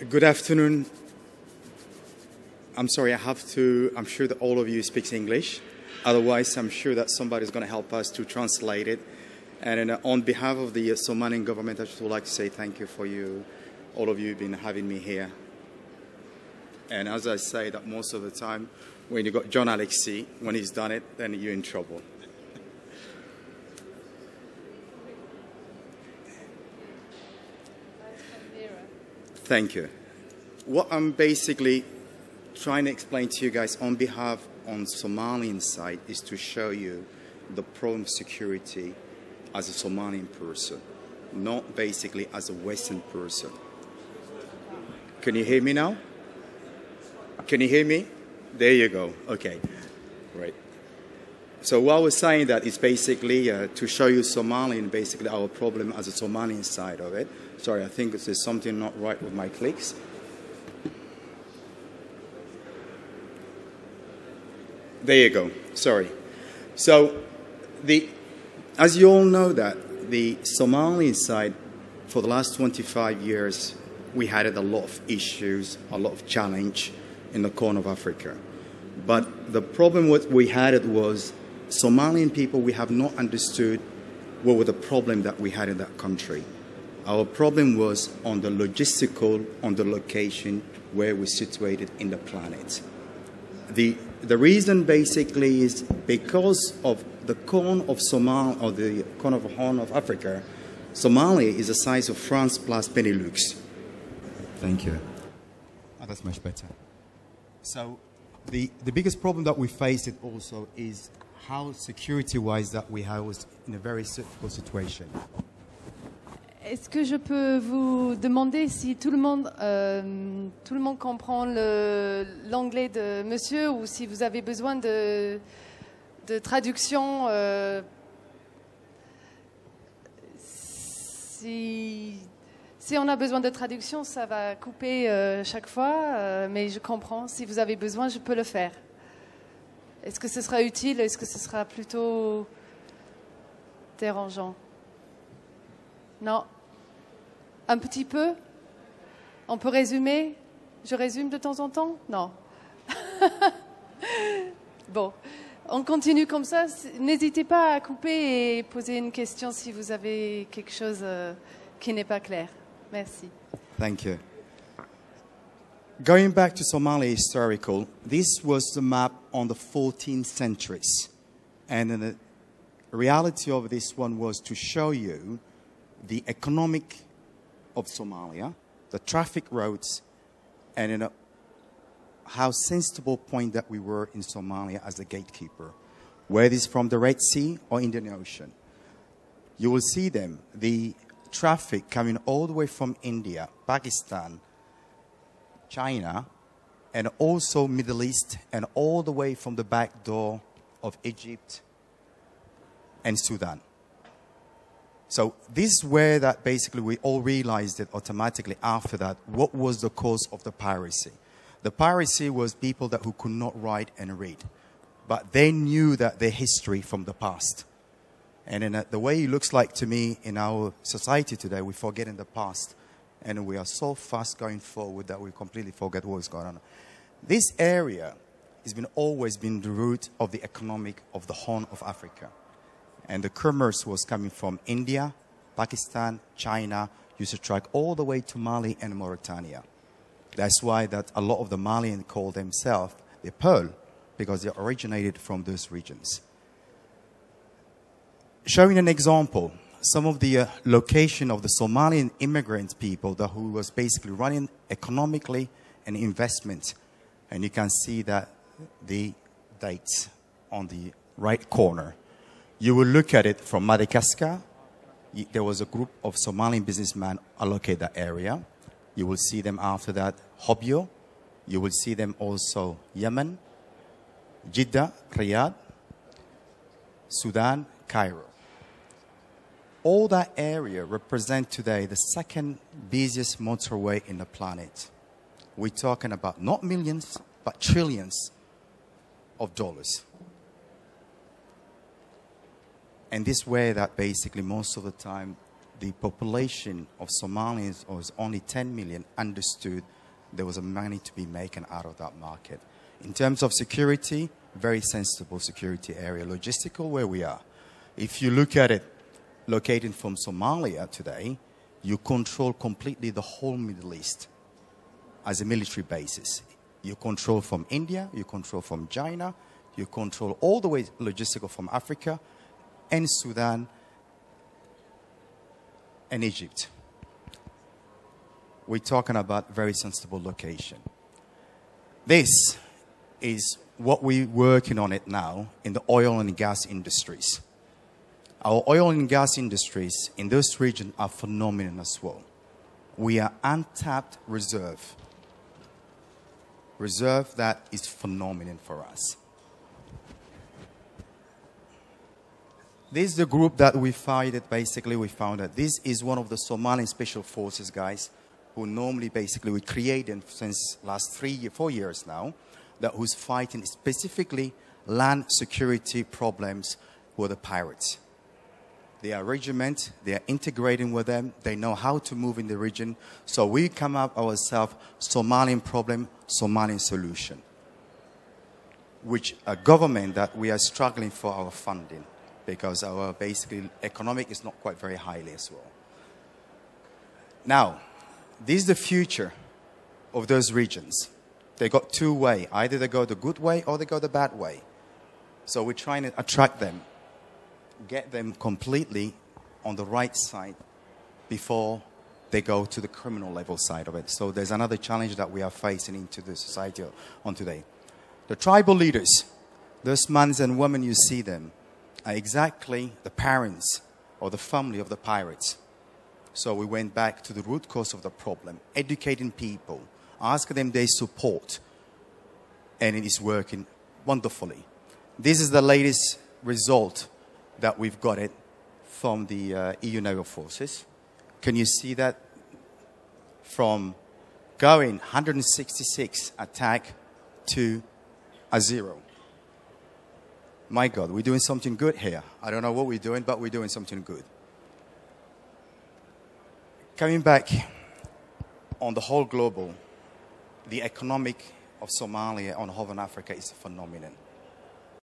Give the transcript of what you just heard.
Good afternoon. I'm sorry, I'm sure that all of you speak English. Otherwise, I'm sure that somebody's going to help us to translate it. And on behalf of the Somalian government, I just would like to say thank you for all of you been having me here. And as I say that most of the time, when you got John Alexi, when he's done it, then you're in trouble. Thank you. What I'm basically trying to explain to you guys on behalf on Somalian side is to show you the problem of security as a Somalian person, not basically as a Western person. Can you hear me now? Can you hear me? There you go. Okay, right. So what I was saying that is basically to show you Somalian, basically our problem as a Somalian side of it. Sorry, I think there's something not right with my clicks. There you go. Sorry. So, as you all know that the Somalian side, for the last 25 years, we had a lot of issues, a lot of challenge in the Corn of Africa. But the problem what we had was Somalian people, we have not understood what were the problem that we had in that country. Our problem was on the logistical, on the location where we're situated in the planet. The reason basically is because of the Corn of Somalia, or the Corn of Horn of Africa, Somalia is the size of France plus Benelux. Thank you. Oh, that's much better. So the biggest problem that we faced it also is how security-wise that we was in a very difficult situation. Est-ce que je peux vous demander si tout le monde comprend l'anglais de monsieur ou si vous avez besoin de traduction si on a besoin de traduction, ça va couper chaque fois, mais je comprends. Si vous avez besoin, je peux le faire. Est-ce que ce sera utile? Est-ce que ce sera plutôt dérangeant? Non. Un petit peu? On peut résumer? Je résume de temps en temps? Non. Bon, on continue comme ça. N'hésitez pas à couper et poser une question si vous avez quelque chose qui n'est pas clair. Merci. Thank you. Going back to Somalia historical, this was the map on the 14th centuries. And the reality of this one was to show you the economic of Somalia, the traffic routes, and how sensible point that we were in Somalia as a gatekeeper, whether it's from the Red Sea or Indian Ocean. You will see them, the traffic coming all the way from India, Pakistan, China, and also Middle East, and all the way from the back door of Egypt and Sudan. So this is where that basically we all realized it automatically after that, what was the cause of the piracy. The piracy was people who could not write and read, but they knew that their history from the past. And in the way it looks like to me in our society today, we forget in the past, and we are so fast going forward that we completely forget what's going on. This area has always been the root of the economic of the Horn of Africa. And the commerce was coming from India, Pakistan, China, used to track all the way to Mali and Mauritania. That's why that a lot of the Malians call themselves the Pearl, because they originated from those regions. Showing an example, some of the location of the Somalian immigrant people who was basically running economically and investment. And you can see that the dates on the right corner. You will look at it from Madagascar. There was a group of Somalian businessmen allocated that area. You will see them after that, Hobyo. You will see them also Yemen, Jeddah, Riyadh, Sudan, Cairo. All that area represent today the second busiest motorway in the planet. We're talking about not millions, but trillions of dollars. And this way that basically most of the time the population of Somalians was only 10 million understood there was a money to be made out of that market. In terms of security, very sensible security area. Logistical, where we are. If you look at it, located from Somalia today, you control completely the whole Middle East as a military basis. You control from India, you control from China, you control all the way logistical from Africa and Sudan and Egypt. We're talking about very sensible location. This is what we're working on it now in the oil and gas industries. Our oil and gas industries in this region are phenomenal as well. We are untapped reserve. Reserve that is phenomenal for us. This is the group that we found that basically we found that this is one of the Somali special forces guys who normally basically we created since last 4 years now, that who's fighting specifically land security problems with the pirates. They are regiment, they are integrating with them, they know how to move in the region. So we come up ourselves, Somalian problem, Somalian solution, which a government that we are struggling for our funding because our basically economic is not quite very highly as well. Now, this is the future of those regions. They got two ways. Either they go the good way or they go the bad way. So we're trying to attract them, get them completely on the right side before they go to the criminal level side of it. So there's another challenge that we are facing into the society on today. The tribal leaders, those men and women you see them, are exactly the parents or the family of the pirates. So we went back to the root cause of the problem, educating people, asking them their support, and it is working wonderfully. This is the latest result that we've got it from the EU naval forces. Can you see that? From going 166 attack to a 0. My God, we're doing something good here. I don't know what we're doing, but we're doing something good. Coming back on the whole global, the economic of Somalia on Horn Africa is phenomenal.